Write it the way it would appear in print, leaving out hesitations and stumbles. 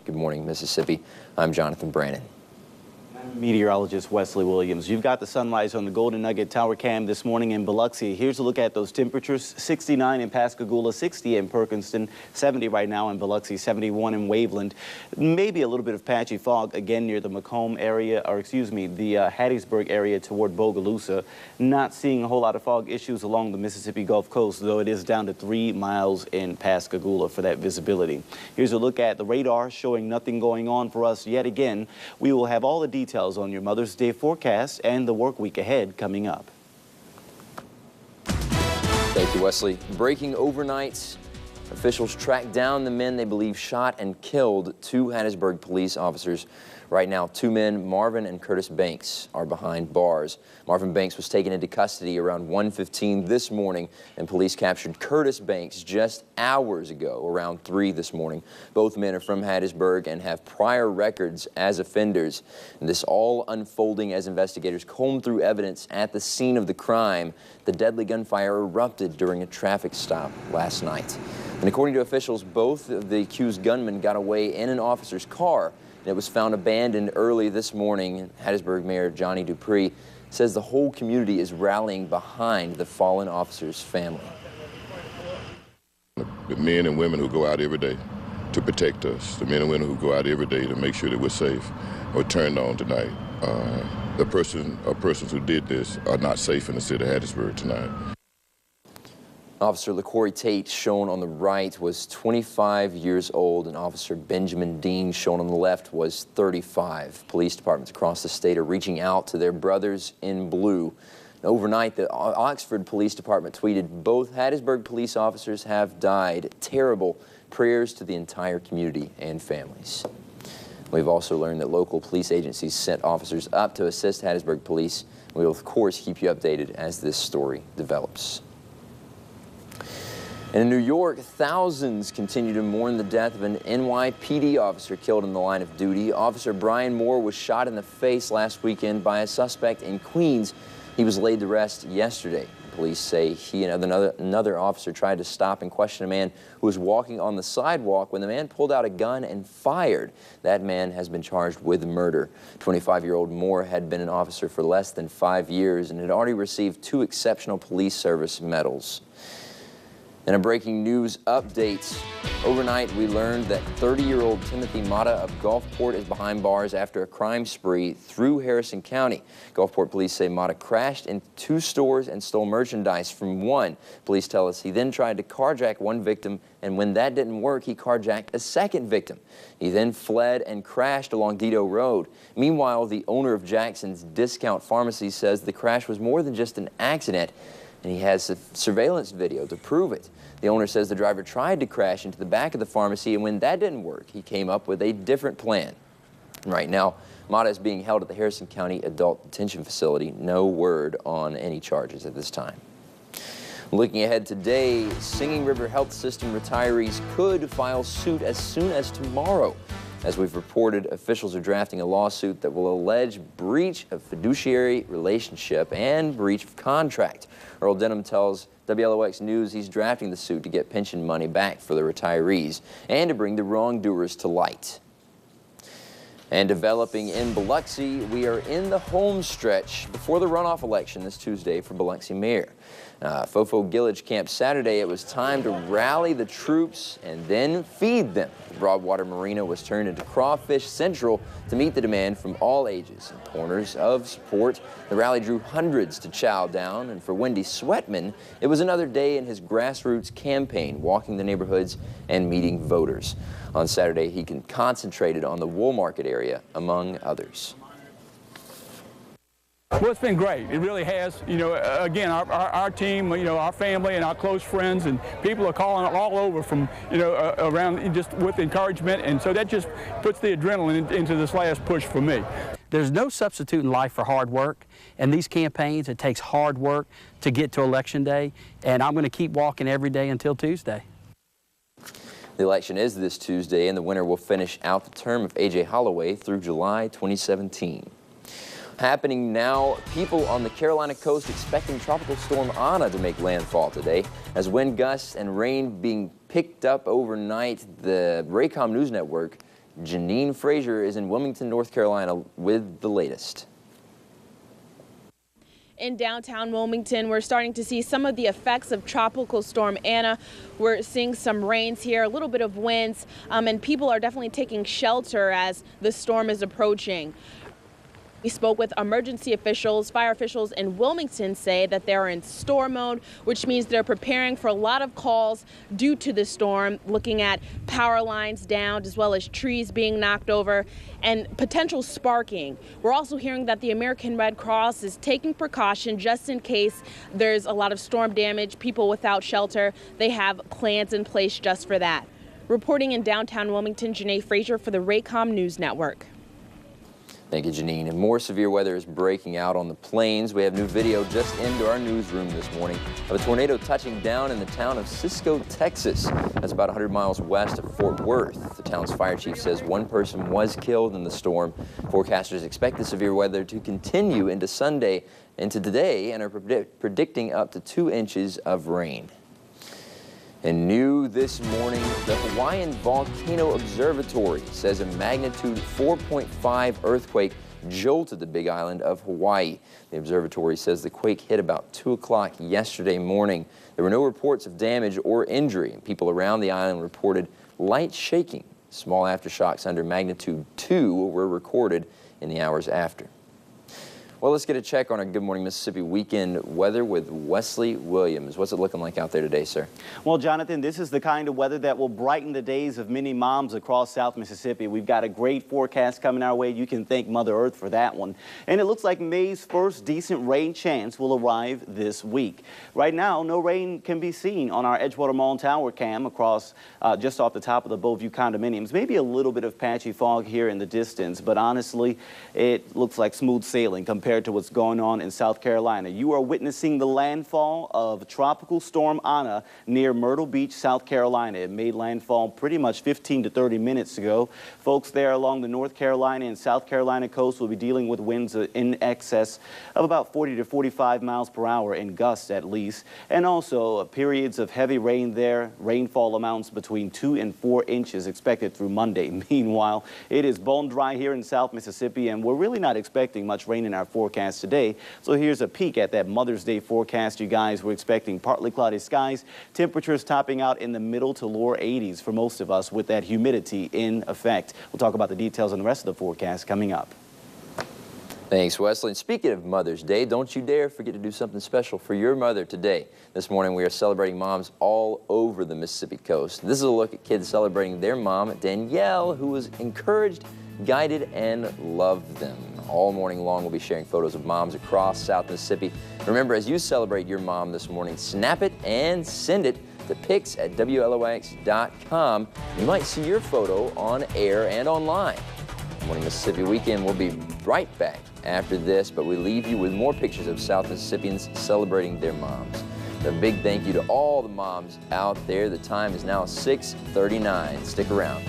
Good morning, Mississippi. I'm Jonathan Brannon. Meteorologist Wesley Williams. You've got the sunrise on the Golden Nugget Tower Cam this morning in Biloxi. Here's a look at those temperatures. 69 in Pascagoula, 60 in Perkinston, 70 right now in Biloxi, 71 in Waveland. Maybe a little bit of patchy fog again near the Macomb area, or excuse me, the Hattiesburg area toward Bogalusa. Not seeing a whole lot of fog issues along the Mississippi Gulf Coast, though it is down to 3 miles in Pascagoula for that visibility. Here's a look at the radar showing nothing going on for us yet again. We will have all the details on your Mother's Day forecast and the work week ahead coming up. Thank you, Wesley. Breaking overnight, officials tracked down the men they believe shot and killed 2 Hattiesburg police officers. Right now, 2 men, Marvin and Curtis Banks, are behind bars. Marvin Banks was taken into custody around 1:15 this morning, and police captured Curtis Banks just hours ago, around 3 this morning. Both men are from Hattiesburg and have prior records as offenders. And this all unfolding as investigators combed through evidence at the scene of the crime. The deadly gunfire erupted during a traffic stop last night. And according to officials, both of the accused gunmen got away in an officer's car. It was found abandoned early this morning. Hattiesburg Mayor Johnny Dupree says the whole community is rallying behind the fallen officer's family. The men and women who go out every day to protect us, the men and women who go out every day to make sure that we're safe, were turned on tonight. The persons who did this are not safe in the city of Hattiesburg tonight. Officer LaCorey Tate, shown on the right, was 25 years old, and Officer Benjamin Dean, shown on the left, was 35. Police departments across the state are reaching out to their brothers in blue. And overnight, the Oxford Police Department tweeted, "Both Hattiesburg police officers have died. Terrible. Prayers to the entire community and families." We've also learned that local police agencies sent officers up to assist Hattiesburg police. We will, of course, keep you updated as this story develops. And in New York, thousands continue to mourn the death of an NYPD officer killed in the line of duty. Officer Brian Moore was shot in the face last weekend by a suspect in Queens. He was laid to rest yesterday. Police say he and another officer tried to stop and question a man who was walking on the sidewalk when the man pulled out a gun and fired. That man has been charged with murder. 25-year-old Moore had been an officer for less than 5 years and had already received 2 Exceptional Police Service medals. And a breaking news update. Overnight, we learned that 30-year-old Timothy Mata of Gulfport is behind bars after a crime spree through Harrison County. Gulfport police say Mata crashed into 2 stores and stole merchandise from one. Police tell us he then tried to carjack one victim, and when that didn't work, he carjacked a second victim. He then fled and crashed along Dido Road. Meanwhile, the owner of Jackson's Discount Pharmacy says the crash was more than just an accident, and he has a surveillance video to prove it. The owner says the driver tried to crash into the back of the pharmacy, and when that didn't work, he came up with a different plan. Right now, Mata is being held at the Harrison County Adult Detention Facility. No word on any charges at this time. Looking ahead today, Singing River Health System retirees could file suit as soon as tomorrow. As we've reported, officials are drafting a lawsuit that will allege breach of fiduciary relationship and breach of contract. Earl Denham tells WLOX News he's drafting the suit to get pension money back for the retirees and to bring the wrongdoers to light. And developing in Biloxi, we are in the home stretch before the runoff election this Tuesday for Biloxi mayor. Fofo Gillage camped Saturday. It was time to rally the troops and then feed them. The Broadwater Marina was turned into Crawfish Central to meet the demand from all ages and corners of support. The rally drew hundreds to chow down, and for Wendy Sweatman, it was another day in his grassroots campaign, walking the neighborhoods and meeting voters. On Saturday, he concentrated on the Wool Market area, among others. Well, it's been great. It really has. You know, again, our team, you know, our family and our close friends and people are calling all over from, you know, around just with encouragement. And so that just puts the adrenaline into this last push for me. There's no substitute in life for hard work. And these campaigns, it takes hard work to get to Election Day. And I'm going to keep walking every day until Tuesday. The election is this Tuesday, and the winner will finish out the term of A.J. Holloway through July 2017. Happening now, people on the Carolina coast expecting Tropical Storm Ana to make landfall today. As wind gusts and rain being picked up overnight, the Raycom News Network Janine Frazier is in Wilmington, North Carolina with the latest. In downtown Wilmington, we're starting to see some of the effects of Tropical Storm Anna. We're seeing some rains here, a little bit of winds, and people are definitely taking shelter as the storm is approaching. We spoke with emergency officials. Fire officials in Wilmington say that they're in storm mode, which means they're preparing for a lot of calls due to the storm, looking at power lines down as well as trees being knocked over and potential sparking. We're also hearing that the American Red Cross is taking precaution just in case there's a lot of storm damage, people without shelter. They have plans in place just for that. Reporting in downtown Wilmington, Janae Frazier for the Raycom News Network. Thank you, Janine. And more severe weather is breaking out on the plains. We have new video just into our newsroom this morning of a tornado touching down in the town of Cisco, Texas. That's about 100 miles west of Fort Worth. The town's fire chief says one person was killed in the storm. Forecasters expect the severe weather to continue into Sunday into today and are predicting up to 2 inches of rain. And new this morning, the Hawaiian Volcano Observatory says a magnitude 4.5 earthquake jolted the Big Island of Hawaii. The observatory says the quake hit about 2 o'clock yesterday morning. There were no reports of damage or injury. People around the island reported light shaking. Small aftershocks under magnitude 2 were recorded in the hours after. Well, let's get a check on our Good Morning Mississippi weekend weather with Wesley Williams. What's it looking like out there today, sir? Well, Jonathan, this is the kind of weather that will brighten the days of many moms across South Mississippi. We've got a great forecast coming our way. You can thank Mother Earth for that one. And it looks like May's first decent rain chance will arrive this week. Right now, no rain can be seen on our Edgewater Mall Tower cam across just off the top of the Beauview condominiums. Maybe a little bit of patchy fog here in the distance, but honestly, it looks like smooth sailing compared to what's going on in South Carolina. You are witnessing the landfall of Tropical Storm Anna near Myrtle Beach, South Carolina. It made landfall pretty much 15 to 30 minutes ago. Folks there along the North Carolina and South Carolina coast will be dealing with winds in excess of about 40 to 45 miles per hour in gusts at least, and also periods of heavy rain there. Rainfall amounts between 2 and 4 inches expected through Monday. Meanwhile, it is bone dry here in South Mississippi, and we're really not expecting much rain in our forecast today. So here's a peek at that Mother's Day forecast, you guys. We're expecting partly cloudy skies, temperatures topping out in the middle to lower 80s for most of us with that humidity in effect. We'll talk about the details on the rest of the forecast coming up. Thanks, Wesley. And speaking of Mother's Day, don't you dare forget to do something special for your mother today. This morning, we are celebrating moms all over the Mississippi coast. This is a look at kids celebrating their mom, Danielle, who was encouraged, guided, and loved them. All morning long, we'll be sharing photos of moms across South Mississippi. Remember, as you celebrate your mom this morning, snap it and send it to pics@WLOX.com. You might see your photo on air and online. Good Morning Mississippi Weekend. We'll be right back after this, but we leave you with more pictures of South Mississippians celebrating their moms. A big thank you to all the moms out there. The time is now 6:39. Stick around.